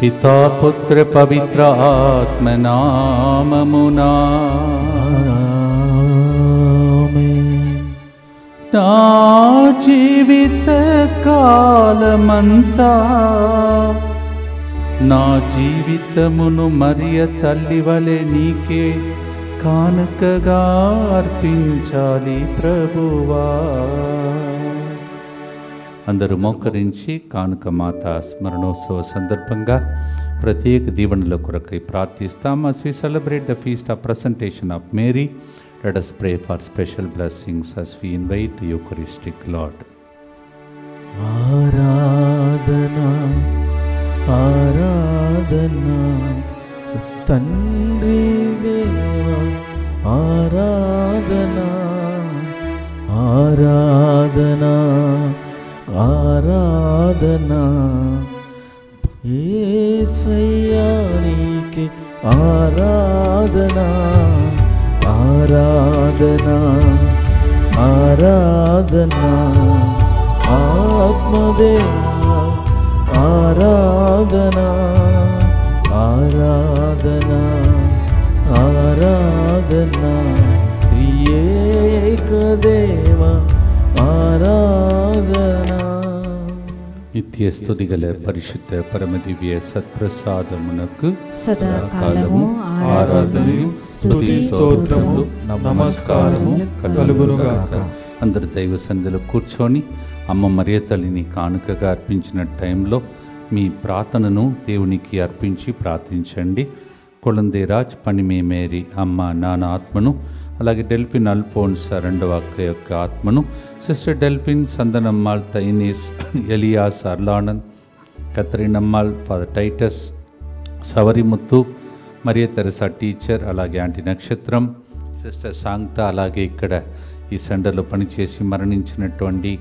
పితా పుత్ర పవిత్ర ఆత్మ నామమునా నా జీవిత కాలమంతా నా జీవితమును మరియ తల్లి వలె నీకే కానుకగా అర్పించాలి ప్రభువా. అందరూ మోకరించి కానుక మాత స్మరణోత్సవ సందర్భంగా ప్రత్యేక దీవెనల కొరకై ప్రార్థిస్తాం. As we celebrate the feast of presentation of Mary, let us pray for special blessings as we invite the Eucharistic Lord. ఆరాధనా ఆరాధనా తండ్రి దేవా, ఆరాధనా ఆరాధనా ఆరాధనా యేసయ్యా నీకే ఆరాధనా ఆరాధనా ఆరాధనా ఆత్మదేవా ఆరాధనా ఆరాధనా ఆరాధనా త్రియేక దేవా ఆరాధనా. నిత్య స్తుతిగల పరిశుద్ధ పరమదివ్య సత్ప్రసాదమునకు సదాకాలము ఆరాధనయు స్తుతి స్తోత్రములు నమస్కారము కలుగునుగాక. అందరు దైవ సన్నిధిలో కూర్చొని అమ్మ మరియ తల్లిని కానుకగా అర్పించిన టైంలో మీ ప్రార్థనను దేవునికి అర్పించి ప్రార్థించండి. కొలందేరాజ్ పనిమే మేరీ అమ్మ నాన్న ఆత్మను, అలాగే డెల్ఫిన్ అల్ఫోన్స్ రెండవ అక్క యొక్క ఆత్మను, సిస్టర్ డెల్ఫిన్, సందనమ్మాள், తైనీస్, ఎలియాస్, అర్లానన్, Kathrinammal, father Titus, Savarimuthu, Mariya Teresa teacher, అలాగే ఆంటీ నక్షత్రం, సిస్టర్ సాంగ్త, అలాగే ఇక్కడ ఈ సెంటర్లో పనిచేసి మరణించినటువంటి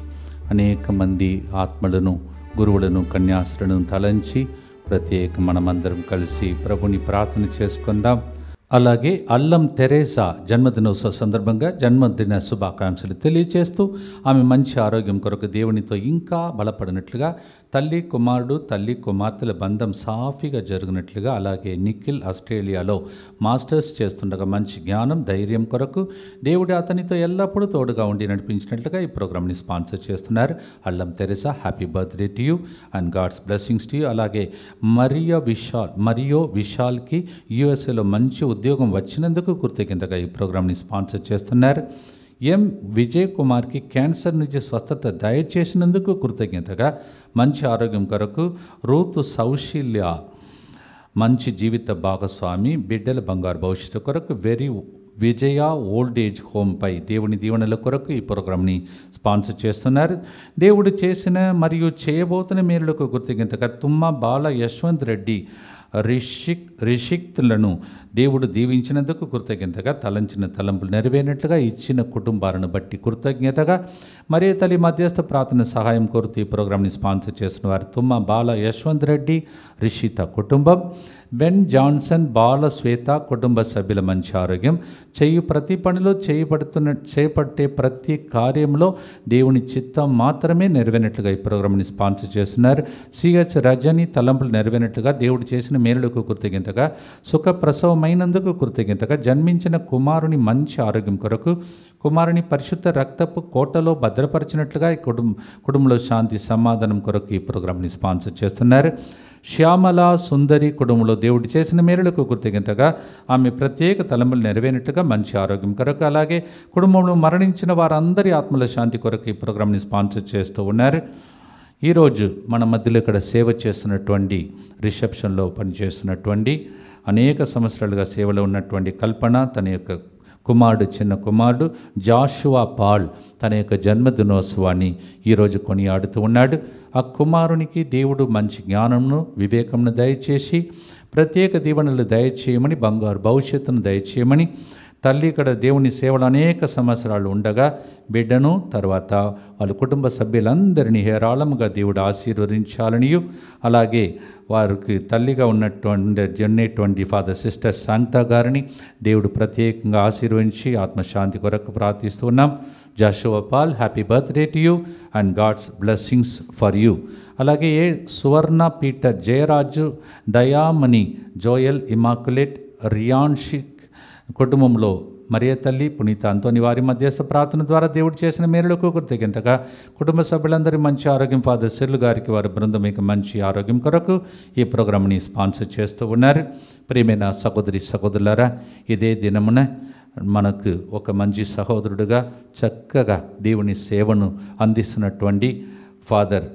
అనేక మంది ఆత్మలను, గురువులను, కన్యాస్త్రులను తలంచి ప్రత్యేక మనమందరం కలిసి ప్రభుని ప్రార్థన చేసుకుందాం. అలాగే అల్లం తెరేసా జన్మదినోత్సవ సందర్భంగా జన్మదిన శుభాకాంక్షలు తెలియజేస్తూ ఆమె మంచి ఆరోగ్యం కొరకు దేవునితో ఇంకా బలపడినట్లుగా, తల్లి కుమారుడు తల్లి కుమార్తెల బంధం సాఫీగా జరిగినట్లుగా, అలాగే నిఖిల్ ఆస్ట్రేలియాలో మాస్టర్స్ చేస్తుండగా మంచి జ్ఞానం ధైర్యం కొరకు దేవుడు అతనితో ఎల్లప్పుడూ తోడుగా ఉండి నడిపించినట్లుగా ఈ ప్రోగ్రామ్ని స్పాన్సర్ చేస్తున్నారు. Allam Teresa, happy birthday to you and God's blessings to you. అలాగే మరియో విశాల్కి యూఎస్ఏలో మంచి ఉద్యోగం వచ్చినందుకు కృతజ్ఞతగా ఈ ప్రోగ్రామ్ని స్పాన్సర్ చేస్తున్నారు. ఎం విజయ్ కుమార్కి క్యాన్సర్ నుంచి స్వస్థత దయచేసినందుకు కృతజ్ఞతగా మంచి ఆరోగ్యం కొరకు రూతు సౌశీల్య మంచి జీవిత భాగస్వామి బిడ్డల బంగారు భవిష్యత్తు కొరకు విజయ ఓల్డ్ ఏజ్ హోమ్పై దేవుని దీవెనల కొరకు ఈ ప్రోగ్రామ్ని స్పాన్సర్ చేస్తున్నారు. దేవుడు చేసిన మరియు చేయబోతున్న మేలులకు కృతజ్ఞతగా తుమ్మ బాల యశ్వంత్ రెడ్డి రిషిక్తులను దేవుడు దీవించినందుకు కృతజ్ఞతగా, తలంచిన తలంపులు నెరవేరినట్లుగా ఇచ్చిన కుటుంబాలను బట్టి కృతజ్ఞతగా మరియ తల్లి మధ్యస్థ ప్రార్థన సహాయం కోరుతూ ఈ ప్రోగ్రామ్ని స్పాన్సర్ చేసిన వారు తుమ్మ బాల యశ్వంత్ రెడ్డి రిషిత కుటుంబం, బెన్ జాన్సన్, బాల శ్వేత కుటుంబ సభ్యుల మంచి ఆరోగ్యం, చేయు ప్రతి పనిలో చేపట్టే ప్రతి కార్యంలో దేవుని చిత్తం మాత్రమే నెరవేరినట్లుగా ఈ ప్రోగ్రామ్ని స్పాన్సర్ చేస్తున్నారు. సిహెచ్ రజని తలంపులు నెరవేరినట్లుగా దేవుడు చేసిన మేలులకు కృతజ్ఞతగా, సుఖప్రసవమైనందుకు కృతజ్ఞతగా, జన్మించిన కుమారుని మంచి ఆరోగ్యం కొరకు, కుమారుని పరిశుద్ధ రక్తపు కోటలో భద్రపరిచినట్లుగా ఈ కుటుంబంలో శాంతి సమాధానం కొరకు ఈ ప్రోగ్రామ్ని స్పాన్సర్ చేస్తున్నారు. శ్యామల సుందరి కుటుంబంలో దేవుడు చేసిన మేలులకు కృతజ్ఞతగా, ఆమె ప్రత్యేక తలంపులు నెరవేరినట్టుగా మంచి ఆరోగ్యం కొరకు, అలాగే కుటుంబంలో మరణించిన వారందరి ఆత్మల శాంతి కొరకు ఈ ప్రోగ్రామ్ని స్పాన్సర్ చేస్తూ ఉన్నారు. ఈరోజు మన మధ్యలో ఇక్కడ సేవ చేస్తున్నటువంటి, రిసెప్షన్లో పనిచేస్తున్నటువంటి, అనేక సంవత్సరాలుగా సేవలో ఉన్నటువంటి కల్పన, తన యొక్క చిన్న కుమారుడు జాషువా పాల్ తన యొక్క జన్మదినోత్సవాన్ని ఈరోజు కొనియాడుతూ ఉన్నాడు. ఆ కుమారునికి దేవుడు మంచి జ్ఞానంను, వివేకంను దయచేసి ప్రత్యేక దీవెనలు దయచేయమని, బంగారు భవిష్యత్తును దయచేయమని, తల్లి ఇక్కడ దేవుని సేవలు అనేక సంవత్సరాలు ఉండగా బిడ్డను తర్వాత వాళ్ళ కుటుంబ సభ్యులందరినీ హేరాళముగా దేవుడు ఆశీర్వదించాలనియు, అలాగే వారికి తల్లిగా ఉన్నటువంటి ఫాదర్ సిస్టర్ శాంతా గారిని దేవుడు ప్రత్యేకంగా ఆశీర్వదించి ఆత్మశాంతి కొరకు ప్రార్థిస్తున్నాం. Joshua Paul, happy birthday to you and God's blessings for you. అలాగే Suvarna Peter, Jayaraju, Dayamani, Joel, Immaculate, Riyanshik కుటుంబంలో మరియ తల్లి, పునీత అంతోని వారి మధ్యస్థ ప్రార్థన ద్వారా దేవుడు చేసిన మేలులకు కృతజ్ఞతగా కుటుంబ సభ్యులందరి మంచి ఆరోగ్యం, ఫాదర్ సిర్లు గారికి వారి బృందం మీకు మంచి ఆరోగ్యం కొరకు ఈ ప్రోగ్రామ్ని స్పాన్సర్ చేస్తూ ఉన్నారు. ప్రియమైన సహోదరి సహోదరులారా, ఇదే దినమున మనకు ఒక మంచి సహోదరుడుగా చక్కగా దేవుని సేవను అందిస్తున్నటువంటి ఫాదర్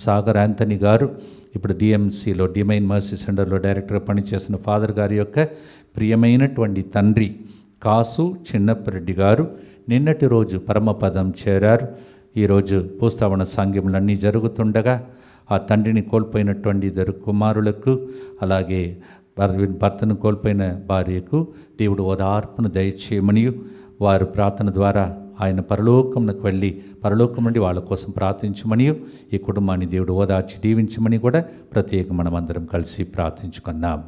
సాగర్ యాంథనీ గారు ఇప్పుడు డిఎంసిలో, డివైన్ మర్సీ సెంటర్లో డైరెక్టర్గా పనిచేస్తున్న ఫాదర్ గారి యొక్క ప్రియమైనటువంటి తండ్రి కాసు చిన్నప్పరెడ్డి గారు నిన్నటి రోజు పరమపదం చేరారు. ఈరోజు భూస్థాపన సాంగ్యములన్నీ జరుగుతుండగా ఆ తండ్రిని కోల్పోయినటువంటి ఇద్దరు కుమారులకు, అలాగే భర్తను కోల్పోయిన భార్యకు దేవుడు ఓదార్పును దయచేయమనియు, వారు ప్రార్థన ద్వారా ఆయన పరలోకమునకు వెళ్ళి పరలోకం నుండి వాళ్ళ కోసం ప్రార్థించమనియు, ఈ కుటుంబాన్ని దేవుడు ఓదార్చి దీవించమని కూడా ప్రత్యేక మనమందరం కలిసి ప్రార్థించుకున్నాం.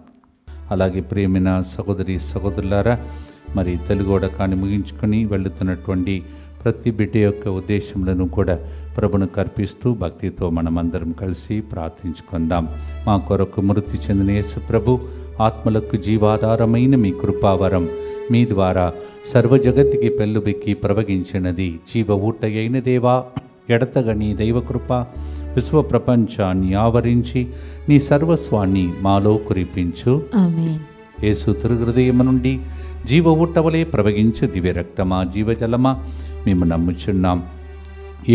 అలాగే ప్రియమైన సహోదరి సహోదరులారా, మరి తెలుగోడకాన్ని ముగించుకొని వెళుతున్నటువంటి ప్రతి బిడ్డ యొక్క ఉద్దేశములను కూడా ప్రభువుకు అర్పిస్తూ భక్తితో మనమందరం కలిసి ప్రార్థించుకుందాం. మా కొరకు మృతి చెందిన యేసు ప్రభు ఆత్మలకు జీవాధారమైన మీ కృపావరం మీ ద్వారా సర్వజగత్తుకి పెళ్ళుబెక్కి ప్రవగించినది. జీవ ఊట అయిన దేవా, ఎడతగని దైవకృప విశ్వ ప్రపంచాన్ని ఆవరించి నీ సర్వస్వాన్ని మాలో కురిపించు. ఆమేన్. యేసు తిరుహృదయము నుండి జీవ ఊటవలే ప్రవగించు దివ్య రక్తమా, జీవజలమా, మేము నమ్ముచున్నాం.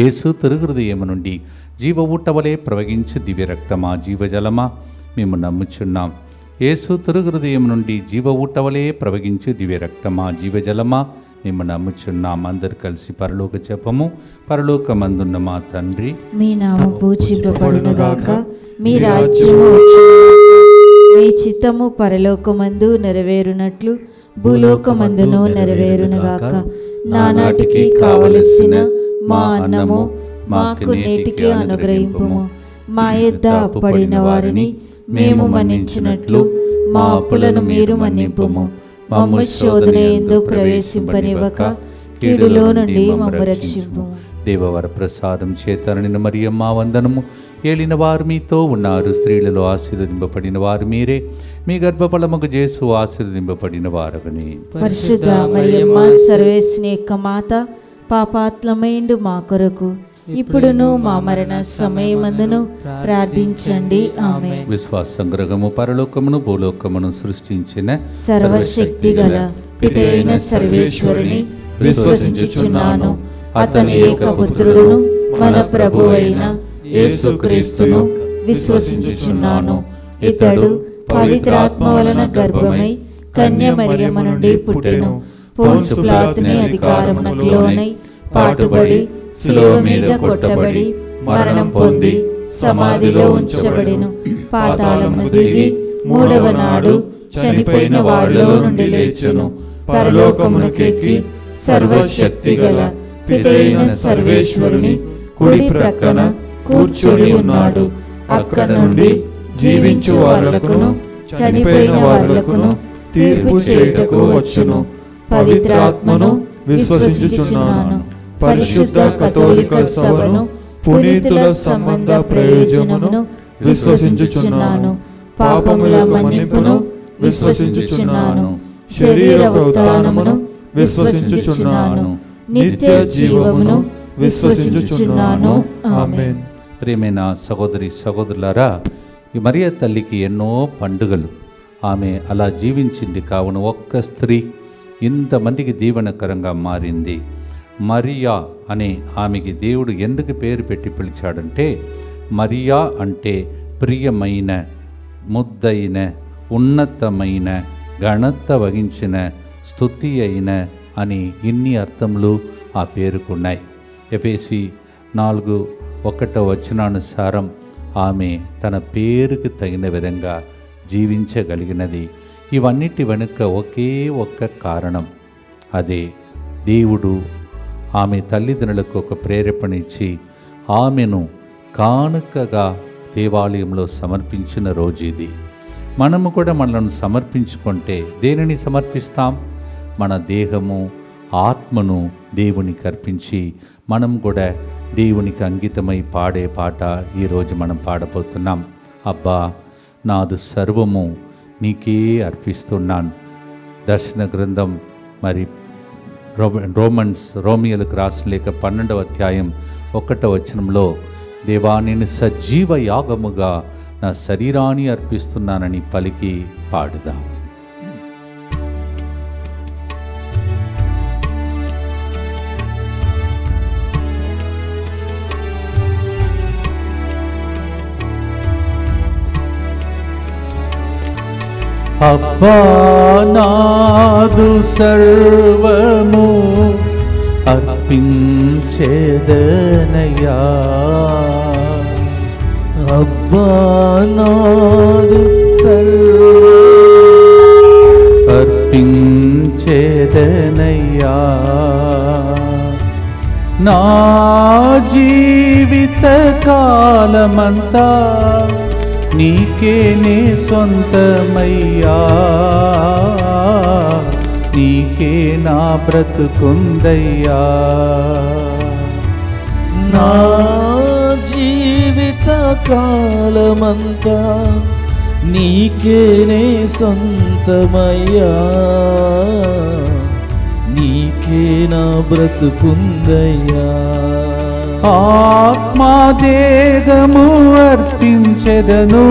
యేసు తిరుహృదయము నుండి జీవ ఊటవలే ప్రవగించు దివ్య రక్తమా, జీవజలమా, మేము నమ్ముచున్నాం. యేసు తిరుహృదయం నుండి జీవ ఊటవలే ప్రవగించు దివ్య రక్తమా, జీవజలమా, మేము నమ్ముచున్నాం. అందరు కలిసి పరలోక జపము. పరలోకమందున్న మా తండ్రి, మీ నామం పూజింపబడునుగాక, మీ రాజ్యము వచ్చునుగాక, మీ చిత్తము పరలోకమందు నెరవేరునట్లు భూలోకమందును నెరవేరునుగాక. నానాటికి కావలసిన మా అన్నము మాకు నేటికి అనుగ్రహింపుము. మా యొద్ద అప్పుపడిన వారిని మేము మన్నించినట్లు మా అప్పులను మీరు మన్నింపుము. మమ్ము శోధన యందు ప్రవేశింపనివ్వక కీడులో నుండి మమ్ము రక్షింపు. దేవవర ప్రసాదం చేతనని మరియమ్మ వందనము. ఏలిన వారు మీతో ఉన్నారు, స్త్రీలలో ఆశీర్వదింపబడిన వారు మీరే, మీ గర్భఫలముకు యేసు ఆశీర్వదింపబడిన వారగని. పరిశుద్ధ మరియమ్మ సర్వేశ్వని యొక్క మాత, పాపాత్మమైండు మా కొరకు ఇప్పుడును మా మరణ సమయమందును ప్రార్థించండి. ఆమేన్. విశ్వాస సంగ్రహము పరలోకమును భూలోకమును సృష్టించిన సర్వశక్తి గల పితైన సర్వేశ్వరుని విశ్వసించుచున్నాను. అతని ఏకపుత్రుడును మన ప్రభువైన యేసుక్రీస్తును విశ్వసించుచున్నాను. ఇతడు పవిత్రాత్మ వలన గర్భమై కన్య మరియమ్మ నుండి పుట్టెను. పోన్సు పిలాతుని అధికారమునకు లోనై పాటుబడి శిలువ మీద కొట్టబడి మరణం పొంది సమాధిలో ఉంచబడెను. పాతాళమును దిగి మూడవ నాడు చనిపోయిన వారిలో నుండి లేచెను. పరలోకమునకెక్కి సర్వశక్తి గల పితైన సర్వేశ్వరుని కుడి ప్రక్కన కూర్చొని ఉన్నాడు. అక్కడ నుండి జీవించు వారులకును చనిపోయిన వారులకును తీర్పు చేయుటకు వచ్చును. పవిత్రాత్మను విశ్వసించుచున్నాను. పరిశుద్ధ కథోలిక సభను, పునీతుల సంబంధ ప్రయోజనమును విశ్వసించుచున్నాను. పాపముల మన్నింపును విశ్వసించుచున్నాను. శరీర ఉత్థానమును విశ్వసించుచున్నాను. నిత్య జీవమును విశ్వసించుచున్నాను. ఆమేన్. ప్రియమైన సహోదరి సహోదరులారా, ఈ మరియ తల్లికి ఎన్నో పండుగలు. ఆమె అలా జీవించింది కావున ఒక్క స్త్రీ ఇంతమందికి దీవెనకరంగా మారింది. మరియా అనే ఆమెకి దేవుడు ఎందుకు పేరు పెట్టి పిలిచాడంటే, మరియా అంటే ప్రియమైన, ముద్దైన, ఉన్నతమైన, ఘనత వహించిన, స్తుతి అయిన అని ఇన్ని అర్థములు ఆ పేరుకున్నాయి. ఎఫెసీ 4:1 ఆమె తన పేరుకు తగిన విధంగా జీవించగలిగినది. ఇవన్నిటి వెనుక ఒకే ఒక్క కారణం. అదే దేవుడు ఆమె తల్లిదండ్రులకు ఒక ప్రేరేపణ ఇచ్చి ఆమెను కానుకగా దేవాలయంలో సమర్పించిన రోజు ఇది. మనము కూడా మనలను సమర్పించుకుంటే దేనిని సమర్పిస్తాం? మన దేహము ఆత్మను దేవునికి అర్పించి మనం కూడా దేవునికి అంకితమై పాడే పాట ఈరోజు మనం పాడబోతున్నాం. అబ్బా నాదు సర్వము నీకే అర్పిస్తున్నాను. దర్శన గ్రంథం మరి రోమియోలకు రాసిన లేఖ 12వ అధ్యాయం 1వ వచనంలో దేవా నేను సజీవ యాగముగా నా శరీరాన్ని అర్పిస్తున్నానని పలికి పాడుదాం. అబ్బా నాదు సర్వము అర్పించేదనయ్యా. అబ్బా నాదు సర్వము అర్పించేదనయ్యా. నా జీవిత కాలమంతా నీకేనే సొంతమయ్యా. నీకే నా బ్రతుకుందయ్యా. నా జీవిత కాలమంతా నీకేనే సొంతమయ్యా. నీకే నా బ్రతుకుందయ్యా. ఆత్మాదేహము అర్పించెదను,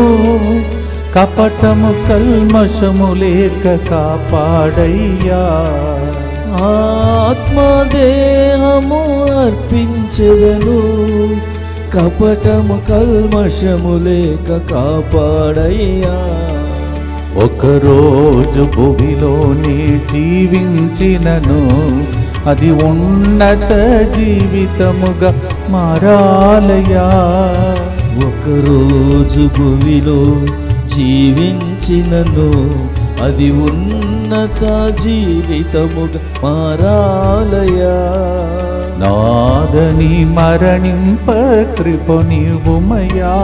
కపటము కల్మషము లేక కాపాడయ్యా. ఆత్మదేహము అర్పించెదను, కపటము కల్మషము లేక కాపాడయ్యా. ఒకరోజు భూమిలోనే జీవించినను అది ఉన్నత జీవితముగా మారాలయ్యా. ఒకరోజు భూమిలో జీవించినను అది ఉన్నత జీవితముగా మారాలయ్యా. నాదని మరణింప కృపణీయుమయ్యా.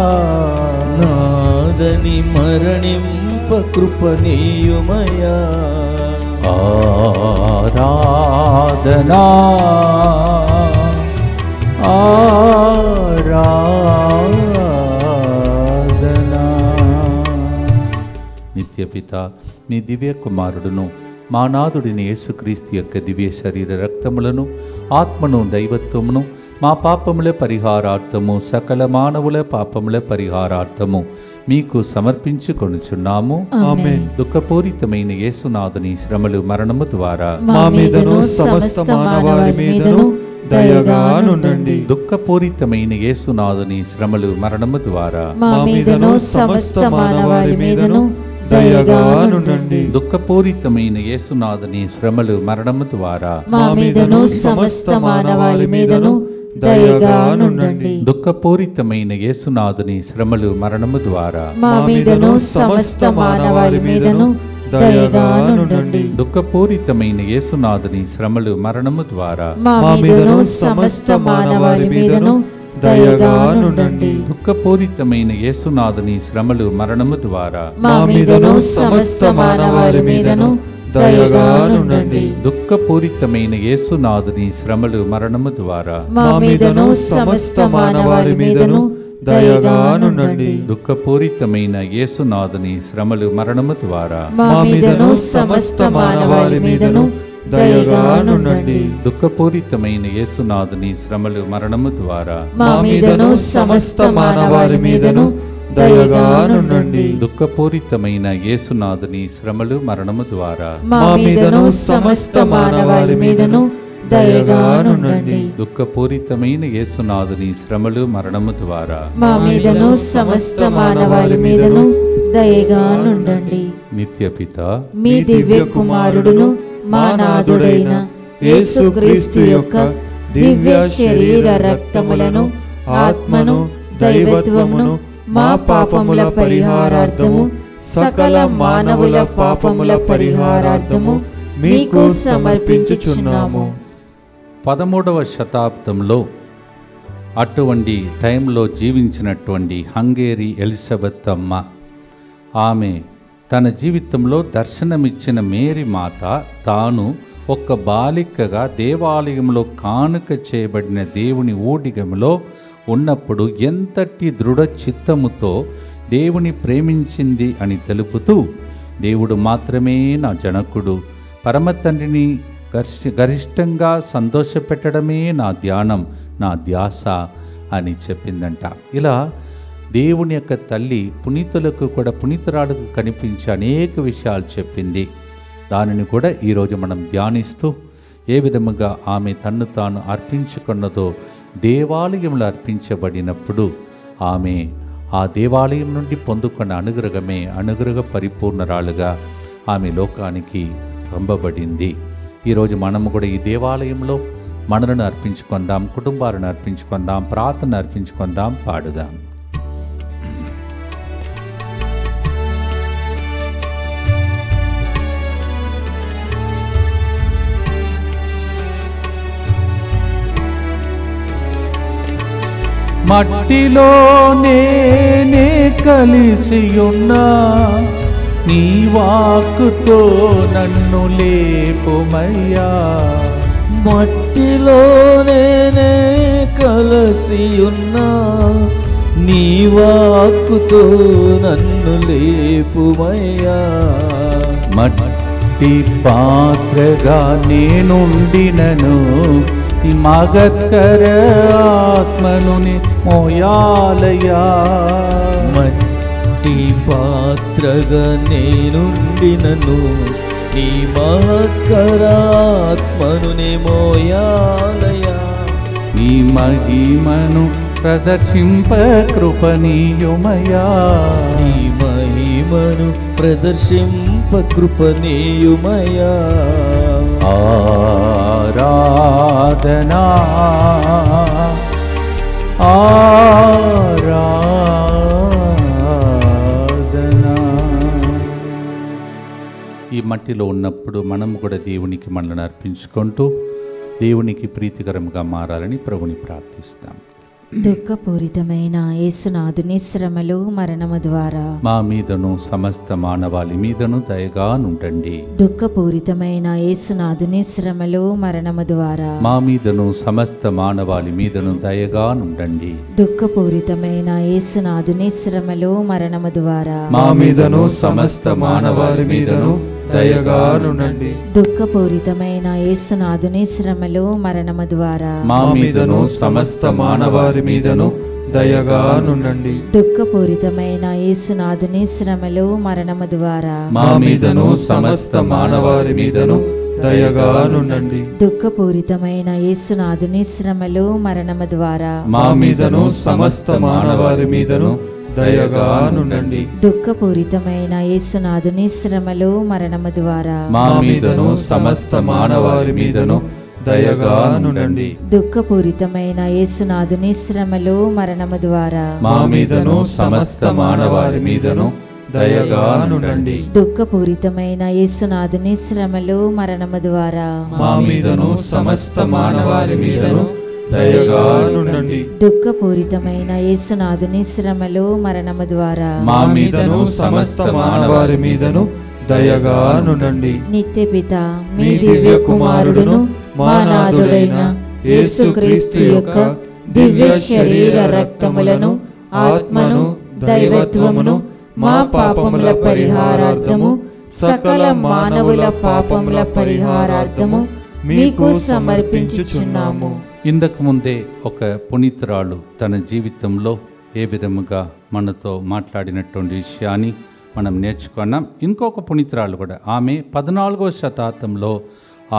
నాదని మరణింప కృపణీయుమయ్యా. ఆరాధనా ఆరాధనా. నిత్యపిత మీ దివ్య కుమారుడును మా నాథుడిని యేసుక్రీస్తు యొక్క దివ్య శరీర రక్తములను ఆత్మను దైవత్వమును మా పాపముల పరిహారార్థము సకల మానవుల పాపముల పరిహారార్థము మీకు సమర్పించుకొనుచున్నాము. ఆమేన్. దుఃఖపూరితమైన యేసునాథుని శ్రమలు మరణము ద్వారా మా మీదను సమస్త మానవాళి మీదను దయగానుండండి. దుఃఖపూరితమైన యేసునాథుని శ్రమలు మరణము ద్వారా మా మీదను సమస్త మానవాళి మీదను దయగానుండండి. దుఃఖపూరితమైన యేసునాథుని శ్రమలు మరణము ద్వారా మా మీదను సమస్త మానవాళి మీదను దయగానుండండి. దుఃఖపూరితమైన యేసునాథుని శ్రమలు మరణము ద్వారా మా మీదను సమస్త మానవాళి మీదను దయగానుండండి. దుఃఖపూరితమైన యేసునాథుని శ్రమలు మరణము ద్వారా మా మీదను సమస్త మానవాళి మీదను దయగానుండండి. దుఃఖపూరితమైన యేసునాథుని శ్రమలు మరణము ద్వారా మా మీదను సమస్త మానవాళి మీదను దయగానుండండి. దుఃఖపూరితమైన యేసునాథుని శ్రమలు మరణము ద్వారా మా మీదను సమస్త మానవాళి మీదను దయగానుండండి. దుఃఖపూరితమైన యేసునాథుని శ్రమలు మరణము ద్వారా మా మీదను సమస్త మానవాళి మీదను దయగానుండండి. దుఃఖపూరితమైన యేసునాథుని శ్రమలు మరణము ద్వారా మా మీదను సమస్త మానవాళి మీదను దయగానుండండి. దుఃఖపూరితమైన యేసునాథుని శ్రమలు మరణము ద్వారా మా మీదను సమస్త మానవాళి మీదను దయగానుండండి. దుఃఖపూరితమైన యేసునాథుని శ్రమలు మరణము ద్వారా మా మీదను సమస్త మానవాళి మీదను దయగానుండండి. నిత్యపిత మీ దివ్య కుమారుడును మా నాథుడైన యేసుక్రీస్తు యొక్క దివ్య శరీర రక్తములను ఆత్మను దైవత్వమును మా పాపముల పరిహారార్థము సకల మానవుల పాపముల పరిహారార్థము మీకు సమర్పించుచున్నాము. 13వ శతాబ్దంలో అటువంటి టైంలో జీవించినటువంటి హంగేరి ఎలిజబెత్ అమ్మ, ఆమె తన జీవితంలో దర్శనమిచ్చిన మేరీ మాత తాను ఒక బాలికగా దేవాలయంలో కానుక చేయబడిన దేవుని ఊడిగంలో ఉన్నప్పుడు ఎంతటి దృఢ చిత్తముతో దేవుని ప్రేమించింది అని తెలుపుతూ, దేవుడు మాత్రమే నా జనకుడు, పరమ తండ్రిని గరిష్టంగా సంతోషపెట్టడమే నా ధ్యానం, నా ధ్యాస అని చెప్పిందంట. ఇలా దేవుని యొక్క తల్లి పునీతులకు కూడా, పునీతురాలకు కనిపించే అనేక విషయాలు చెప్పింది. దానిని కూడా ఈరోజు మనం ధ్యానిస్తూ ఏ విధముగా ఆమె తన్ను తాను అర్పించుకున్నదో, దేవాలయంలో అర్పించబడినప్పుడు ఆమె ఆ దేవాలయం నుండి పొందుకున్న అనుగ్రహమే అనుగ్రహ పరిపూర్ణరాలుగా ఆమె లోకానికి పంపబడింది. ఈరోజు మనము కూడా ఈ దేవాలయంలో మనలను అర్పించుకుందాం, కుటుంబాలను అర్పించుకుందాం, ప్రార్థన అర్పించుకుందాం, పాడుదాం. మట్టిలోనే కలిసియున్నా నీ వాక్కుతో నన్ను లేపుమయ్యా. మట్టిలోనే కలిసియున్నా నీ వాక్కుతో నన్ను లేపుమయ్యా. మట్టి పాత్రగా నేనుండినను ఈ మగత్కర ఆత్మను మోయాలయా. మట్టి పాత్రగా నేనుండినను నీ మహత్కరాత్మను మోయాలయా. నీ మహిమను ప్రదర్శింప కృపనీయుమయా. నీ మహిమను ప్రదర్శింప కృపనీయుమయా. ఆరాధనా ఆరాధనా. ఈ మట్టిలో ఉన్నప్పుడు మనం కూడా దేవునికి మనల్ని అర్పించుకుంటూ దేవునికి ప్రీతికరంగా మారాలని ప్రభుని ప్రార్థిస్తాం. దుఃఖపూరితమైన యేసునాథుని శ్రమలు మరణము ద్వారా మా మీదను సమస్త మానవాళి మీదను దయగా నుండండి. దుఃఖపూరితమైన యేసునాథుని శ్రమలు మరణము ద్వారా మా మీదను సమస్త మానవాళి మీదను దయగా నుండండి. దుఃఖపూరితమైన యేసునాథుని శ్రమలు మరణము ద్వారా మా మీదను సమస్త మానవాళి మీదను దయగా నుండండి. దుఃఖపూరితమైన యేసునాథుని శ్రమలు మరణము ద్వారా మా మీదను సమస్త మానవాళి మీదను దయగా నుండండి. దుఃఖపూరితమైన యేసునాథుని శ్రమలు మరణము ద్వారా మా మీదను సమస్త మానవాళి మీదను దయగా నుండండి. దుఃఖపూరితమైన యేసునాథుని శ్రమలు మరణము ద్వారా మా మీదను సమస్త మానవాళి మీదను దయగా నుండండి. దుఃఖపూరితమైన యేసునాథుని శ్రమలు మరణము ద్వారా మా మీదను సమస్త మానవాళి మీదను దయగా నుండండి. దుఃఖపూరితమైన యేసునాథుని శ్రమలు మరణము ద్వారా మా మీదను సమస్త మానవాళి మీదను దయగా నుండండి. దుఃఖపూరితమైన యేసునాథుని శ్రమలు మరణము ద్వారా మా మీదను సమస్త మానవాళి మీదను దయగా నుండండి. దుఃఖపూరితమైన యేసునాథుని శ్రమలు మరణము ద్వారా మా మీదను సమస్త మానవాళి మీదను దయగా నుండండి. నిత్యపిత మీ దివ్య కుమారుడును మా నాథుడైన యేసుక్రీస్తు యొక్క దివ్య శరీర రక్తములను ఆత్మను దైవత్వమును మా పాపముల పరిహారార్థము సకల మానవుల పాపముల పరిహారార్థము మీకు సమర్పించుచున్నాము. ఇంతకు ముందే ఒక పునీతురాలు తన జీవితంలో ఏ విధముగా మనతో మాట్లాడినటువంటి విషయాన్ని మనం నేర్చుకున్నాం. ఇంకొక పునీతురాలు కూడా, ఆమె 14వ శతాబ్దంలో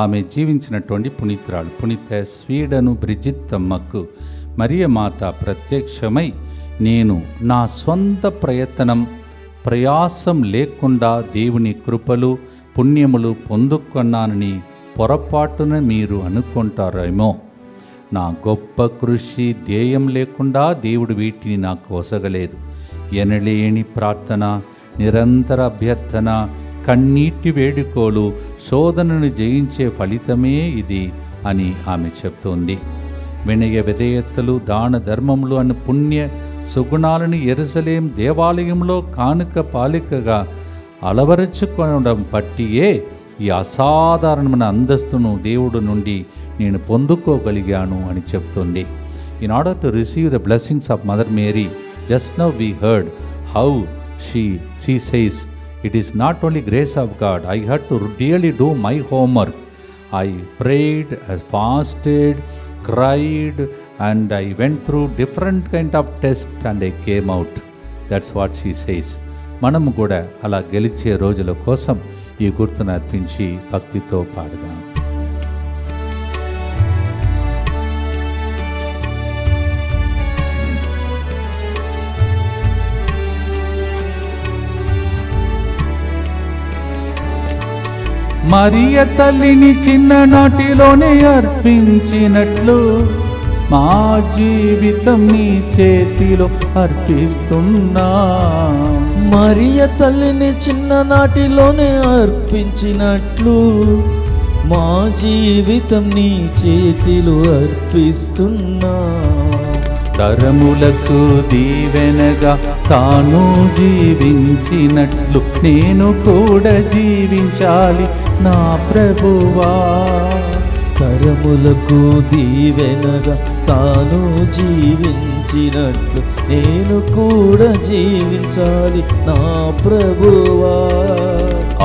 ఆమె జీవించినటువంటి పునీతురాలు, పునీత స్వీడను బ్రిజిత్ అమ్మకు మరియ మాత ప్రత్యక్షమై, నేను నా సొంత ప్రయాసం లేకుండా దేవుని కృపలు పుణ్యములు పొందుకున్నానని పొరపాటున మీరు అనుకుంటారేమో. నా గొప్ప కృషి ధ్యేయం లేకుండా దేవుడు వీటిని నాకు ఒసగలేదు. ఎనలేని ప్రార్థన, నిరంతర అభ్యర్థన, కన్నీటి వేడుకోలు శోధనను జయించే ఫలితమే ఇది అని ఆమె చెప్తోంది. వినయ విధేయతలు, దాన ధర్మములు అనే పుణ్య సుగుణాలను యెరూషలేం దేవాలయంలో కానుక పాలికగా అలవరుచుకోవడం బట్టియే ఈ అసాధారణమైన అంతస్తును దేవుడు నుండి నేను పొందుకోగలిగాను అని చెప్తుంది. In order to receive the blessings of Mother Mary, just now we heard how she says, it is not only grace of God, I had to really do my homework. I prayed, I fasted, cried, and I went through different kind of tests and I came out. That's what she says. మనము కూడా అలా గెలిచే రోజుల కోసం ఈ గుర్తును అర్పించి భక్తితో పాడదాం. మరియ తల్లిని చిన్ననాటిలోనే అర్పించినట్లు మా జీవితం నీ చేతిలో అర్పిస్తున్నా. మరియ తల్లిని చిన్ననాటిలోనే అర్పించినట్లు మా జీవితం నీ చేతిలో అర్పిస్తున్నా. తరములకు దీవెనగా తాను జీవించినట్లు నేను కూడా జీవించాలి నా ప్రభువా. తరములకు దీవెనగా తాను జీవించినట్లు నేను కూడా జీవించాలి నా ప్రభువా.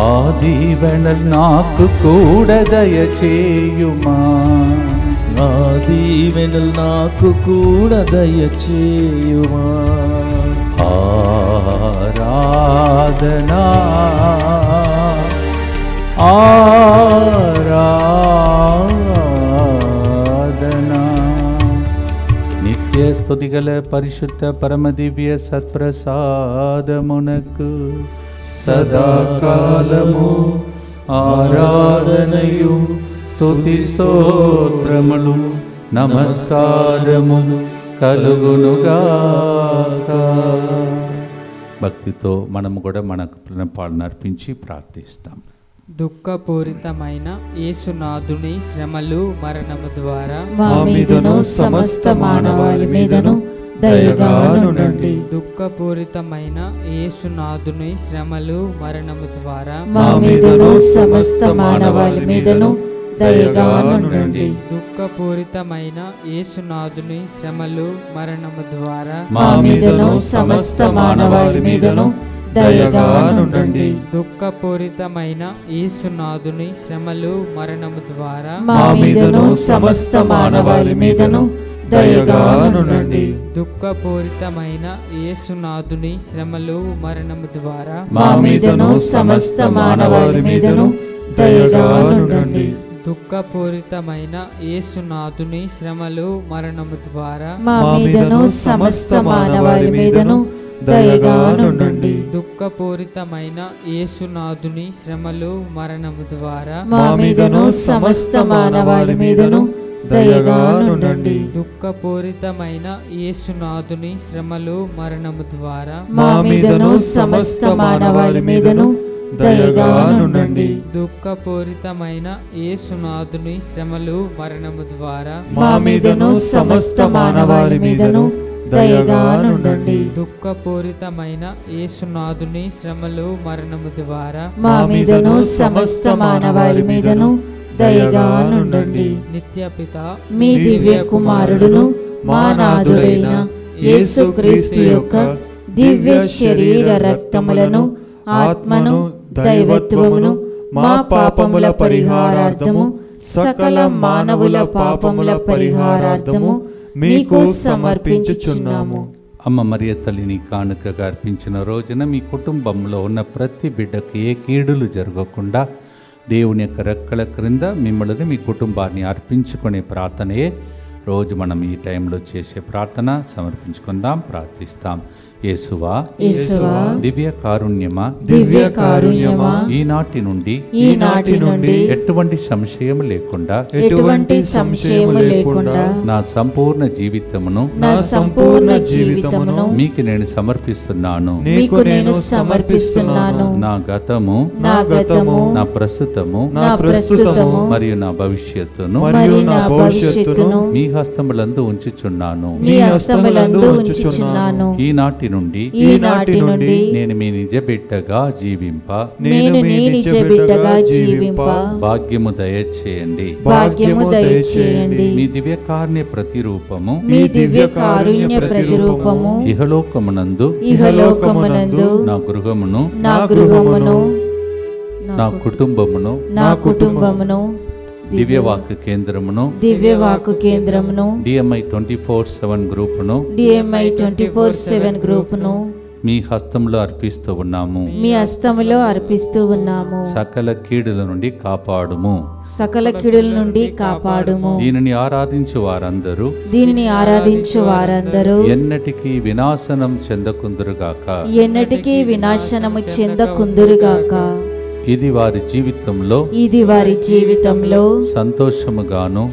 ఆ దీవెనలు నాకు కూడా దయచేయుమా. ఆ దీవెనలు నాకు కూడా దయచేయుమా. ఆరాధనా ఆరాధనా. నిత్య స్తుతిగల పరిశుద్ధ పరమ దివ్య సత్ప్రసాదమునకు సదాకాలము ఆరాధనయు స్తుతి స్తోత్రములు నమస్కారములు కలుగునుగాక. భక్తితో మనము కూడా మన ప్రణపాలను అర్పించి ప్రార్థిస్తాం. దుఃఖపూరితమైన యేసునాథుని శ్రమలు మరణము ద్వారా మా మీదను సమస్త మానవాళి మీదను దయగా నుండండి. దుఃఖపూరితమైన యేసునాథుని శ్రమలు మరణము ద్వారా మా మీదను సమస్త మానవాళి మీదను దయగా నుండండి. దుఃఖపూరితమైన యేసునాథుని శ్రమలు మరణము ద్వారా మా మీదను సమస్త మానవాళి మీదను దయగా నుండండి. దుఃఖపూరితమైన యేసునాథుని శ్రమలు మరణము ద్వారా మా మీదను సమస్త మానవాళి మీదను దయగా నుండండి. దుఃఖపూరితమైన యేసునాథుని శ్రమలు మరణము ద్వారా మా మీదను సమస్త మానవాళి మీదను దయగా నుండండి. దుఃఖపూరితమైన యేసునాథుని శ్రమలు మరణము ద్వారా మా మీదను సమస్త మానవాళి మీదను దయగా నుండండి. దుఃఖపూరితమైన యేసునాథుని శ్రమలు మరణము ద్వారా మా మీదను సమస్త మానవాళి మీదను దయగా నుండండి. దుఃఖపూరితమైన యేసునాథుని శ్రమలు మరణము ద్వారా మా మీదను సమస్త మానవాళి మీదను దయగా నుండండి. దుఃఖపూరితమైన యేసునాథుని శ్రమలు మరణము ద్వారా మా మీదను సమస్త మానవాళి మీదను దయగా నుండండి. దుఃఖపూరితమైన యేసునాథుని శ్రమలు మరణము ద్వారా మా మీదను సమస్త మానవాళి మీదను దయగా నుండండి. నిత్యపిత మీ దివ్య కుమారుడును మా నాథుడైన యేసుక్రీస్తు యొక్క దివ్య శరీర రక్తములను, ఆత్మను, దైవత్వమును మా పాపముల పరిహారార్థము, సకల మానవుల పాపముల పరిహారార్థము మీకు సమర్పించుచున్నాము. అమ్మ మరియ తల్లిని కానుకగా అర్పించిన రోజున మీ కుటుంబంలో ఉన్న ప్రతి బిడ్డకు ఏ కీడులు జరగకుండా దేవుని యొక్క రెక్కల క్రింద మిమ్మల్ని మీ కుటుంబాన్ని అర్పించుకునే ప్రార్థనయే రోజు మనం ఈ టైంలో చేసే ప్రార్థన. సమర్పించుకుందాం, ప్రార్థిస్తాం. యేసువా యేసువా దివ్య కారుణ్యమా దివ్య కారుణ్యమా ఈనాటి నుండి ఎటువంటి సంశయం లేకుండా నా సంపూర్ణ జీవితమును మీకు నేను సమర్పిస్తున్నాను. నా గతము నా ప్రస్తుతము మరియు నా భవిష్యత్తును మీ హస్తములందు ఉంచుచున్నాను. ఈనాటి నుండి నేను మీ నిజ బిడ్డగా జీవింప భాగ్యము దయచేయండి. మీ దివ్య కారుణ్య ప్రతిరూపము ఇహలోకమునందు నా గృహమును నా కుటుంబమును దివ్యవాక్కు కేంద్రమును DMI 24/7 గ్రూపును మీ హస్తంలో అర్పిస్తూ ఉన్నాము. సకల కీడుల నుండి కాపాడుము. దీనిని ఆరాధించు వారందరూ ఎన్నటికీ వినాశనము చెందకుందురుగాక. ఇది వారి జీవితంలో సంతోషముగాను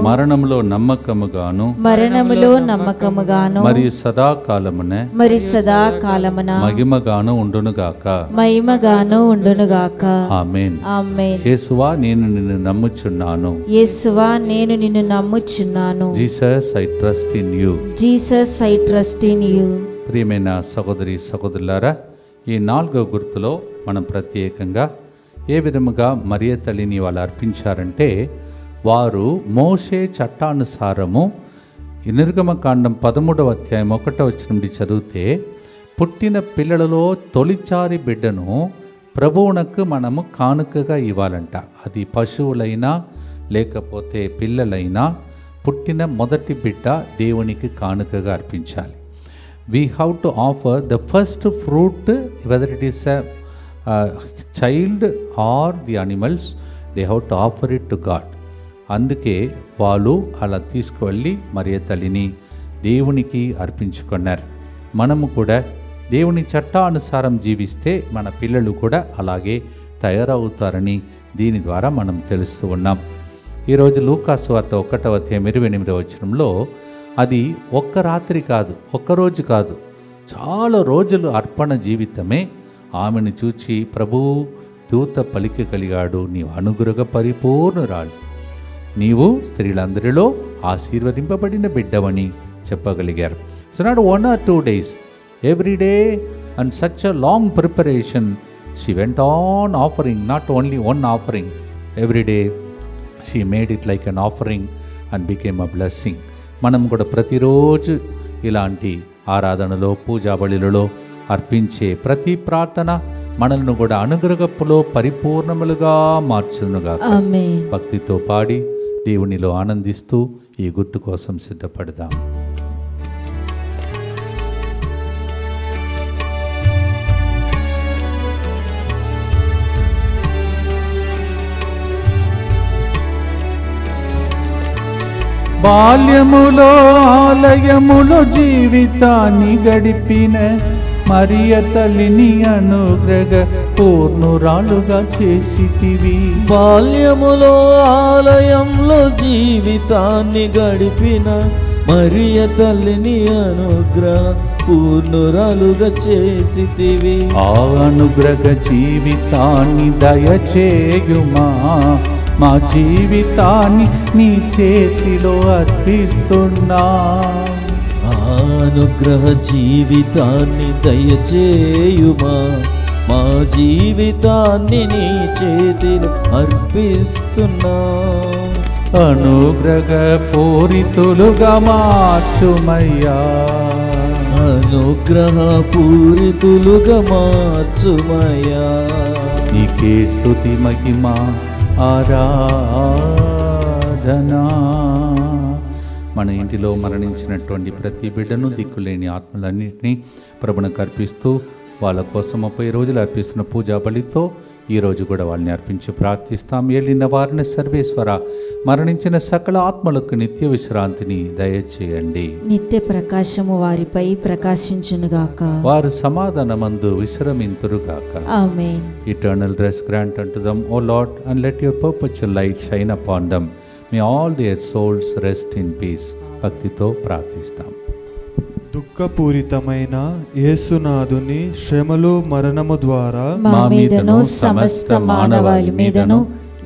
మరణములో నమ్మకముగాను మరియు సదాకాలమున మహిమగాను ఉండునుగాక. ఆమేన్. యేసువా నేను నిన్ను నమ్ముచున్నాను. Jesus I trust in you. ప్రియమైన సహోదరి సహోదరులారా, ఈ 4వ గుర్తులో మనం ప్రత్యేకంగా ఏ విధముగా మరియ తల్లిని వాళ్ళు అర్పించారంటే, వారు మోషే చట్టానుసారము నిర్గమకాండం 13వ అధ్యాయం 1వ వచనం నుండి చదివితే, పుట్టిన పిల్లలలో తొలిచారి బిడ్డను ప్రభువునకు మనము కానుకగా ఇవ్వాలంట. అది పశువులైనా లేకపోతే పిల్లలైనా పుట్టిన మొదటి బిడ్డ దేవునికి కానుకగా అర్పించాలి. We have to offer the first fruit, whether it is a child or the animals, they have to offer it to God. అందుకే వాళ్ళు అలా తీసుకువెళ్ళి మరియ తల్లిని దేవునికి అర్పించుకున్నారు. మనము కూడా దేవుని చట్టానుసారం జీవిస్తే మన పిల్లలు కూడా అలాగే తయారవుతారని దీని ద్వారా మనం తెలుస్తూ ఉన్నాం. ఈరోజు లూకాసు వార్త 1వ అధ్యాయం 28వ వచనంలో అది ఒక్క రాత్రి కాదు, ఒక్కరోజు కాదు, చాలా రోజులు అర్పణ జీవితమే ఆమెను చూచి ప్రభువు దూత పలికగలిగాడు, నీవు అనుగ్రహ పరిపూర్ణురాలు, నీవు స్త్రీలందరిలో ఆశీర్వదింపబడిన బిడ్డవని చెప్పగలిగారు. It's not 1 or 2 days, every day and such a long preparation she went on offering, not only one offering, every day she made it like an offering and became a blessing. మనం కూడా ప్రతిరోజు ఇలాంటి ఆరాధనలో పూజా బలులలో అర్పించే ప్రతి ప్రార్థన మనల్ని కూడా అనుగ్రహపులో పరిపూర్ణములుగా మార్చునుగాక. భక్తితో పాడి దేవునిలో ఆనందిస్తూ ఈ గుర్తు కోసం సిద్ధపడదాం. బాల్యములో ఆలయములో జీవితాన్ని గడిపిన మరియ తల్లిని అనుగ్రహ పూర్ణురాలుగా చేసితివి. బాల్యములో ఆలయంలో జీవితాన్ని గడిపిన మరియ తల్లిని అనుగ్రహ పూర్ణురాలుగా చేసితివి. ఆ అనుగ్రహ జీవితాన్ని దయచేయుమా, మా జీవితాన్ని నీ చేతిలో అర్పిస్తున్నా. అనుగ్రహ జీవితాన్ని దయచేయుమా, మా జీవితాన్ని నీ చేతిలో అర్పిస్తున్నా. అనుగ్రహ పూరితులుగా మార్చుమయ్యా, అనుగ్రహ పూరితులుగా మార్చుమయ్యా. నీకే స్తుతి మహిమ ఆరాధనా. మన ఇంటిలో మరణించినటువంటి ప్రతి బిడ్డను, దిక్కులేని ఆత్మలన్నింటినీ ప్రభువునకు అర్పిస్తూ వాళ్ళ కోసం 30 రోజులు అర్పిస్తున్న పూజా బలితో ఈరోజు కూడా వాళ్ళని అర్పించి ప్రార్థిస్తాం. ఏలిన వారిని సర్వేశ్వర, మరణించిన సకల ఆత్మలకు నిత్య విశ్రాంతిని దయచేయండి. నిత్య ప్రకాశము వారిపై ప్రకాశించునుగాక. వారు సమాధానమందు విశ్రమింతురుగాక. ఆమేన్. Eternal rest grant unto them, O Lord, and let your perpetual light shine upon them. May all their souls rest in peace. భక్తితో ప్రార్థిస్తాం. దుఃఖపూరితమైన యేసునాథుని శ్రమలు మరణము ద్వారా మా మీదను సమస్త మానవాళి మీదను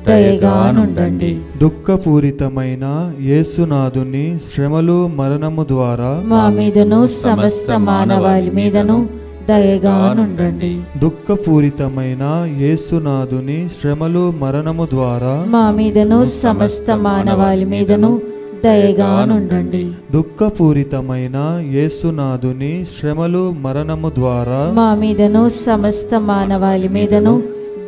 దయగా నుండండి. దుఃఖపూరితమైన యేసునాథుని శ్రమలు మరణము ద్వారా మా మీదను సమస్త మానవాళి మీదను దయగా నుండండి. దుఃఖపూరితమైన యేసునాథుని శ్రమలు మరణము ద్వారా మా మీదను సమస్త మానవాళి మీదను దయగా నుండండి. దుఃఖపూరితమైన యేసునాథుని శ్రమలు మరణము ద్వారా మా మీదను సమస్త మానవాళి మీదను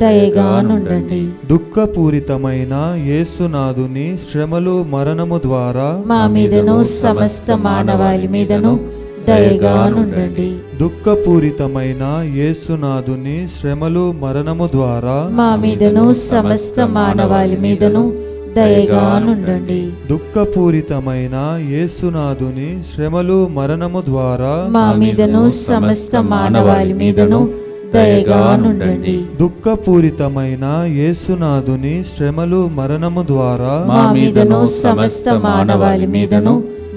దయగా నుండండి. దుఃఖపూరితమైన యేసునాథుని శ్రమలు మరణము ద్వారా మా మీదను సమస్త మానవాళి మీదను దయగా నుండండి. దుఃఖపూరితమైన యేసునాథుని శ్రమలు మరణము ద్వారా మా మీదను సమస్త మానవాళి మీదను దయగా నుండండి. దుఃఖపూరితమైన యేసునాథుని శ్రమలు మరణము ద్వారా మా మీదను సమస్త మానవాళి మీదను దయగా నుండండి. దుఃఖపూరితమైన యేసునాథుని శ్రమలు మరణము ద్వారా మా మీదను సమస్త మానవాళి మీదను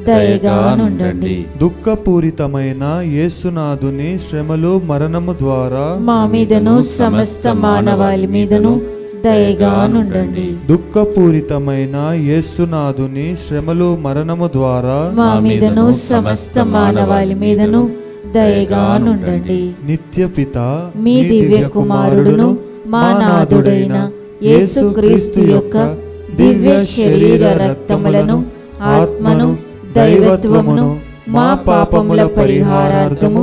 దయగా నుండండి. దుఃఖపూరితమైన యేసునాథుని శ్రమలు మరణము ద్వారా మా మీదను సమస్త మానవాళి మీదను దయగా నుండండి. దుఃఖపూరితమైన యేసునాథుని శ్రమలు మరణము ద్వారా మా మీదను సమస్త మానవాళి మీదను దయగా నుండండి. నిత్యపిత మీ దివ్య కుమారుడును మా నాథుడైన యేసుక్రీస్తు యొక్క దివ్య శరీర రక్తములను, ఆత్మను, దైవత్వమును మా పాపముల పరిహారార్థము,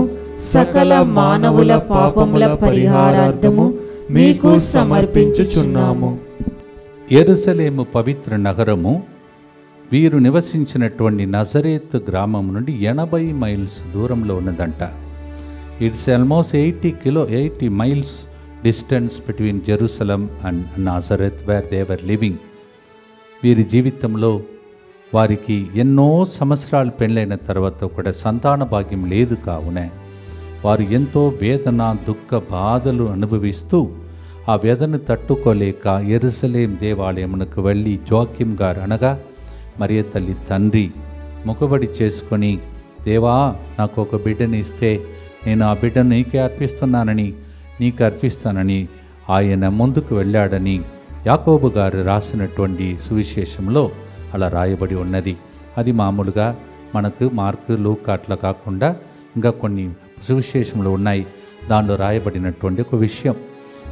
సకల మానవుల పాపముల పరిహారార్థము మీకు సమర్పించుచున్నాము. యెరూషలేము పవిత్ర నగరము వీరు నివసించినటువంటి నజరేత్ గ్రామం నుండి 80 మైల్స్ దూరంలో ఉన్నదంట. It's almost 80 miles distance between Jerusalem and Nazareth where they were living. వీరి జీవితంలో వారికి ఎన్నో సంవత్సరాలు పెళ్ళైన తర్వాత కూడా సంతాన భాగ్యం లేదు. కావున వారు ఎంతో వేదన, దుఃఖ బాధలు అనుభవిస్తూ ఆ వేదన తట్టుకోలేక యెరూషలేం దేవాలయమునకు వెళ్ళి జోక్యం గారు అనగా మరియ తల్లి తండ్రి ముఖబడి చేసుకొని, దేవా నాకు ఒక బిడ్డని ఇస్తే నేను ఆ బిడ్డను నీకే అర్పిస్తానని ఆయన ముందుకు వెళ్ళాడని యాకోబు గారు రాసినటువంటి సువిశేషంలో అలా రాయబడి ఉన్నది. అది మామూలుగా మనకు మార్కు, లూకా అట్లా కాకుండా ఇంకా కొన్ని సువిశేషంలో ఉన్నాయి. దానిలో రాయబడినటువంటి ఒక విషయం.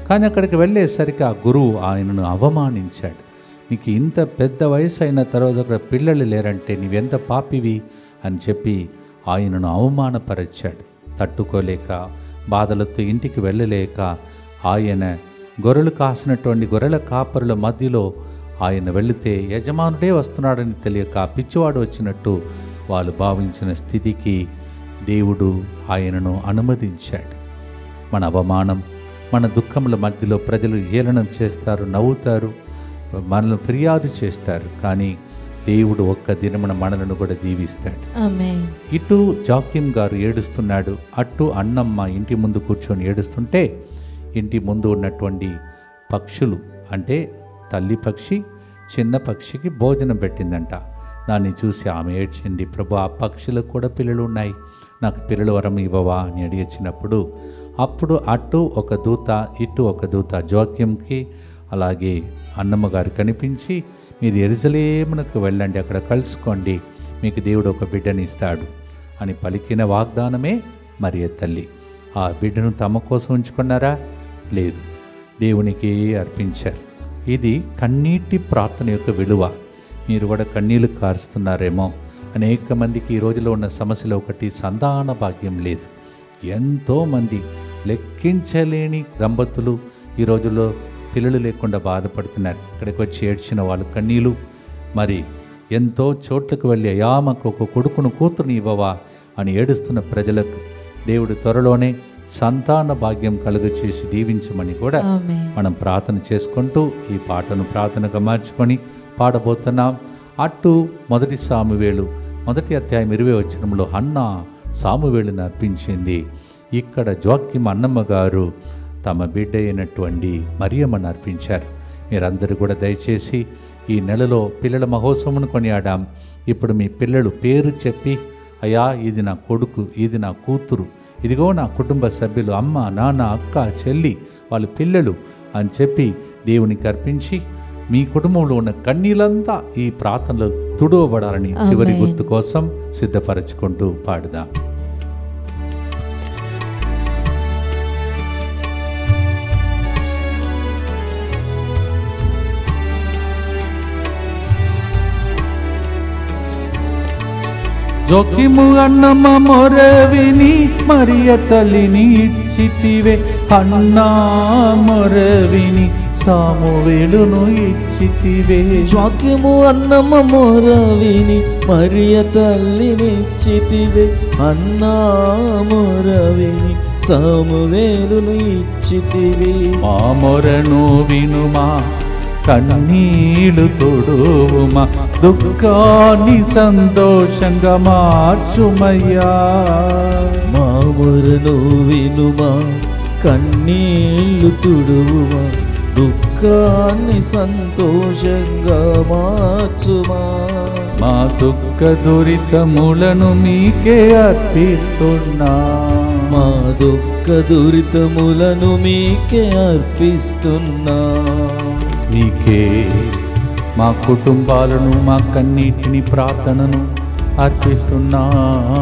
కానీ అక్కడికి వెళ్ళేసరికి ఆ గురువు ఆయనను అవమానించాడు. నీకు ఇంత పెద్ద వయసు అయిన తర్వాత అక్కడ పిల్లలు లేరంటే నీవెంత పాపివి అని చెప్పి ఆయనను అవమానపరిచాడు. తట్టుకోలేక బాధలతో ఇంటికి వెళ్ళలేక ఆయన గొర్రెలు కాసినటువంటి గొర్రెల కాపరుల మధ్యలో ఆయన వెళితే యజమానుడే వస్తున్నాడని తెలియక పిచ్చివాడు వచ్చినట్టు వాళ్ళు భావించిన స్థితికి దేవుడు ఆయనను అనుమతించాడు. మన అవమానం, మన దుఃఖముల మధ్యలో ప్రజలు ఏళనం చేస్తారు, నవ్వుతారు, మనల్ని ఫిర్యాదు చేస్తారు. కానీ దేవుడు ఒక్క దినమున మనలను కూడా దీవిస్తాడు. ఆమేన్. ఇటు జాకిం గారు ఏడుస్తున్నాడు, అటు అన్నమ్మ ఇంటి ముందు కూర్చొని ఏడుస్తుంటే ఇంటి ముందు ఉన్నటువంటి పక్షులు అంటే తల్లి పక్షి చిన్న పక్షికి భోజనం పెట్టిందంట. దాన్ని చూసి ఆమె ఏడ్చింది, ప్రభు ఆ పక్షులకు కూడా పిల్లలు ఉన్నాయి, నాకు పిల్లలు వరం ఇవ్వవా అని అడిగినప్పుడు అప్పుడు అటు ఒక దూత ఇటు ఒక దూత జోక్యంకి అలాగే అన్నమ్మగారు కనిపించి, మీరు యెరూషలేమునకు వెళ్ళండి, అక్కడ కలుసుకోండి, మీకు దేవుడు ఒక బిడ్డని ఇస్తాడు అని పలికిన వాగ్దానమే మరియ తల్లి. ఆ బిడ్డను తమ కోసం ఉంచుకున్నారా? లేదు, దేవునికి అర్పించారు. ఇది కన్నీటి ప్రార్థన యొక్క విలువ. మీరు కూడా కన్నీళ్లు కారుస్తున్నారేమో. అనేక మందికి ఈ రోజులో ఉన్న సమస్యలో ఒకటి సంతాన భాగ్యం లేదు. ఎంతోమంది లెక్కించలేని దంపతులు ఈ రోజుల్లో పిల్లలు లేకుండా బాధపడుతున్నారు. ఇక్కడికి వచ్చి ఏడ్చిన వాళ్ళు కన్నీళ్ళు. మరి ఎంతో చోట్లకు వెళ్ళి అయ్యా మాకు ఒక కొడుకును కూతురుని ఇవ్వవా అని ఏడుస్తున్న ప్రజలకు దేవుడు త్వరలోనే సంతాన భాగ్యం కలుగ చేసి దీవించమని కూడా ఆమేన్. మనం ప్రార్థన చేసుకుంటూ ఈ పాటను ప్రార్థనగా మార్చుకొని పాడబోతున్నాం. అటు 1 సామువేలు 1 అధ్యాయం 20 వచనంలో హన్నా సామువేలుని అర్పించింది. ఇక్కడ జోక్యం అన్నమ్మ గారు తమ బిడ్డ అయినటువంటి మరియమ్మను అర్పించారు. మీరందరూ కూడా దయచేసి ఈ నెలలో పిల్లల మహోత్సవమును కొనియాడాం. ఇప్పుడు మీ పిల్లలు పేరు చెప్పి, అయ్యా ఇది నా కొడుకు, ఇది నా కూతురు, ఇదిగో నా కుటుంబ సభ్యులు, అమ్మ నాన్న అక్క చెల్లి వాళ్ళ పిల్లలు అని చెప్పి దేవునికి అర్పించి మీ కుటుంబంలో ఉన్న కన్నీళ్ళంతా ఈ ప్రార్థనలో తుడవబడాలని చివరి గుర్తు కోసం సిద్ధపరచుకుంటూ పాడుదాం. జోకిము అన్నమ్మ మొరవిని మరియ తల్లిని ఇచ్చితివే, అన్నా మొరవిని సామువేలును ఇచ్చితివే. వాక్యము అన్నమ్మ మొరవిని మరియ తల్లినిచ్చితివే, అన్నా మొరవిని సామువేలును ఇచ్చితివే. మా మొరను వినుమా, కన్నీళ్లు తొడువుమా, దుఃఖాన్ని సంతోషంగా మార్చుమయ్యా. మా మొరను వినుమా, కన్నీళ్లు తుడువుమా, దుఃఖాన్ని సంతోషంగా మార్చుమా. మా దుఃఖ దురితములను మీకే అర్పిస్తున్నా, మా దుఃఖ దురితములను మీకే అర్పిస్తున్నా. మీకే మా కుటుంబాలను, మా కన్నీటిని, ప్రార్థనను అర్పిస్తున్నాము.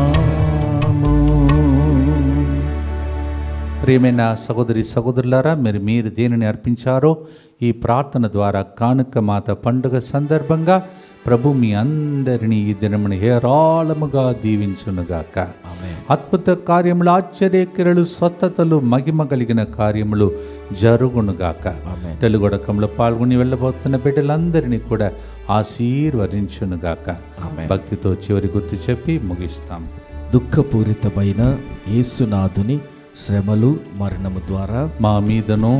ప్రియమైన సహోదరి సహోదరులారా, మీరు దేనిని అర్పించారో ఈ ప్రార్థన ద్వారా కానుక మాత పండుగ సందర్భంగా ప్రభు మీ అందరినీ ఈ దినమును హేరాళముగా దీవించునుగాక. అద్భుత కార్యములు, ఆశ్చర్యక్రియలు, స్వస్థతలు, మహిమ కలిగిన కార్యములు జరుగునుగాక. తెలుగొడకంలో పాల్గొని వెళ్ళబోతున్న బిడ్డలందరినీ కూడా ఆశీర్వదించునుగాక. భక్తితో చివరి గుర్తు చెప్పి ముగిస్తాం. దుఃఖపూరితమైన యేసునాథుని శ్రమలు మరణము ద్వారా మా మీదను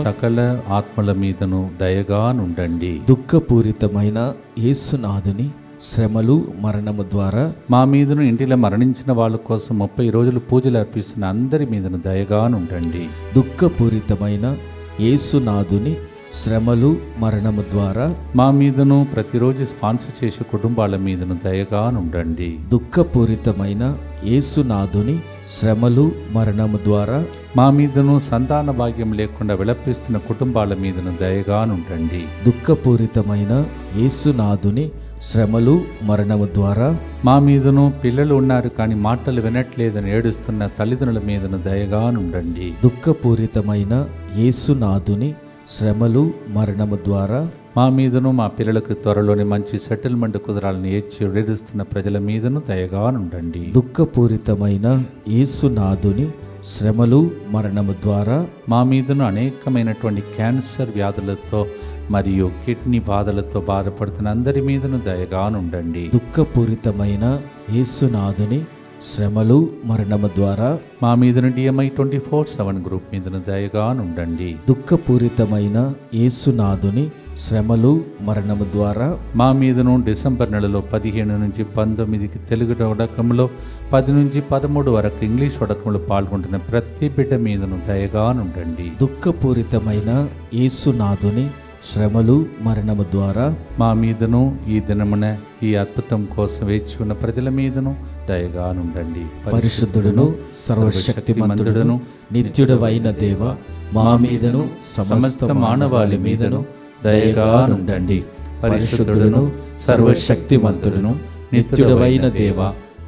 సకల ఆత్మల మీదను దయగా నుండండి. దుఃఖపూరితమైన యేసునాథుని శ్రమలు మరణము ద్వారా మా మీదను ఇంటిలో మరణించిన వాళ్ళ కోసం 30 రోజులు పూజలు అర్పిస్తున్న అందరి మీదను దయగా నుండండి. దుఃఖపూరితమైన యేసునాథుని శ్రమలు మరణము ద్వారా మా మీదను ప్రతిరోజు స్పాన్సర్ చేసే కుటుంబాల మీదను దయగా నుండండి. దుఃఖపూరితమైన యేసునాథుని శ్రమలు మరణము ద్వారా మా మీదను సంతాన భాగ్యం లేకుండా విలపిస్తున్న కుటుంబాల మీదను దయగా నుండండి. దుఃఖపూరితమైన యేసునాథుని శ్రమలు మరణము ద్వారా మా మీదను పిల్లలు ఉన్నారు కానీ మాటలు వినట్లేదని ఏడుస్తున్న తల్లిదండ్రుల మీదను దయగా నుండండి. దుఃఖపూరితమైన యేసునాథుని శ్రమలు మరణము ద్వారా మా మీదను మా పిల్లలకు త్వరలోనే మంచి సెటిల్మెంట్ కుదరాలని ఏడుస్తున్న ప్రజల మీదను దయగా నుండండి. దుఃఖపూరితమైన యేసునాథుని శ్రమలు మరణము ద్వారా మా మీదను అనేకమైనటువంటి క్యాన్సర్ వ్యాధులతో మరియు కిడ్నీ బాధలతో బాధపడుతున్న అందరి మీదను దయగా నుండండి. దుఃఖపూరితమైన యేసునాథుని శ్రమలు మరణము ద్వారా మా మీదను DMI 24/7 గ్రూప్ మీదను దయగా నుండండి. దుఃఖపూరితమైన యేసునాథుని శ్రమలు మరణము ద్వారా మా మీదను డిసెంబర్ నెలలో 15 నుంచి 19కి తెలుగు వడకంలో 10 నుంచి 13 వరకు ఇంగ్లీష్ వడకంలో పాల్గొంటున్న ప్రతి బిడ్డ మీదను దయగా నుండండి. దుఃఖపూరితమైన యేసునాథుని శ్రమలు మరణము ద్వారా మా మీదను ఈ దినమున ఈ అద్భుతం కోసం వేచి ఉన్న ప్రజల మీదను దయగా నుండండి. పరిశుద్ధుడును సర్వశక్తిమంతుడును నిత్యుడవైన దేవ, మా మీదను సమస్త మానవాళి మీదను దయగా నుండండి. పరిశుద్ధుడును సర్వశక్తిమంతుడును నిత్యుడవైన దేవ,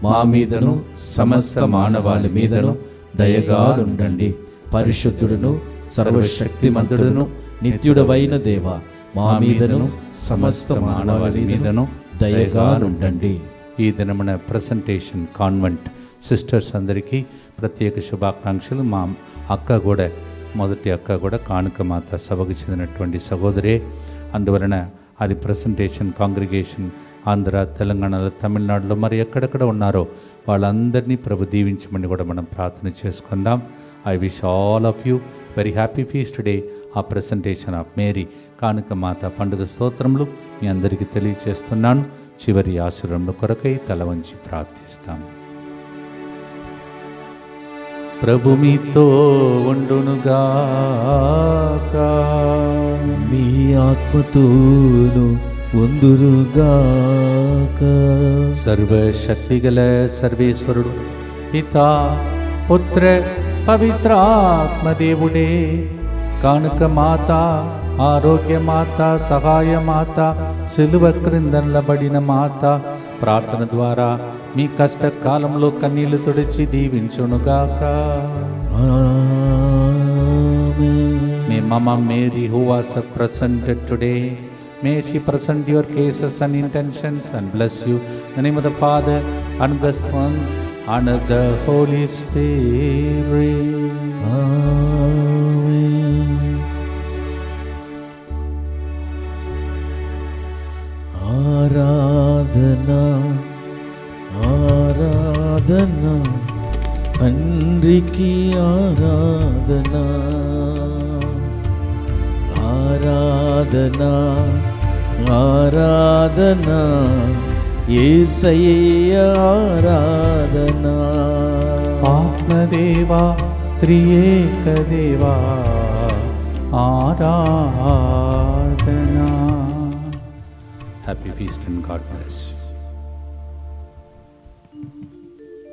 మా మీదను సమస్త మానవాళి మీదను దయగా నుండండి. పరిశుద్ధుడును సర్వశక్తిమంతుడును నిత్యుడవైన దేవ, మా మీదను సమస్త మానవాళి మీదను దయగా నుండండి. ఈ దినమున ప్రెసెంటేషన్ కాన్వెంట్ సిస్టర్స్ అందరికీ ప్రత్యేక శుభాకాంక్షలు. మా అక్క కూడా మొదటి అక్క కూడా కానుక మాత సభకు చెందినటువంటి సహోదరే. అందువలన అది ప్రెసెంటేషన్ కాంగ్రిగేషన్ ఆంధ్ర, తెలంగాణలో, తమిళనాడులో మరి ఎక్కడెక్కడ ఉన్నారో వాళ్ళందరినీ ప్రభు దీవించమని కూడా మనం ప్రార్థన చేసుకుందాం. I wish all of you very happy feast day. ఆ ప్రెసెంటేషన్ ఆఫ్ మేరీ కానుక మాత పండుగ స్తోత్రములు మీ అందరికీ తెలియజేస్తున్నాను. చివరి ఆశీర్వాదముల కొరకై తల వంచి ప్రార్థిస్తాము. ప్రభు మీతో ఉండునుగాక, మీ ఆత్మతోను ఉందురుగాక. సర్వశక్తిగల సర్వేశ్వరుడు పితా పుత్ర పవిత్రాత్మదేవుడే కానుక మాత, ఆరోగ్య మాత, సహాయ మాత, సిలువ క్రిందనబడిన మాత ప్రార్థన ద్వారా మీ కష్టకాలంలో కన్నీళ్లు తుడిచి దీవించునుగాక. May Mama Mary, who was presented today, may she present your cases and intentions and bless you. In the name of the Father and the Son and of the Holy Spirit. ఆరాధనా ఆరాధనా తండ్రికి ఆరాధనా, ఆరాధనా ఆరాధనా యేసయ్య ఆరాధనా. ఆత్మదేవా త్రియేక దేవా ఆరాధనా. Happy feast and God bless you.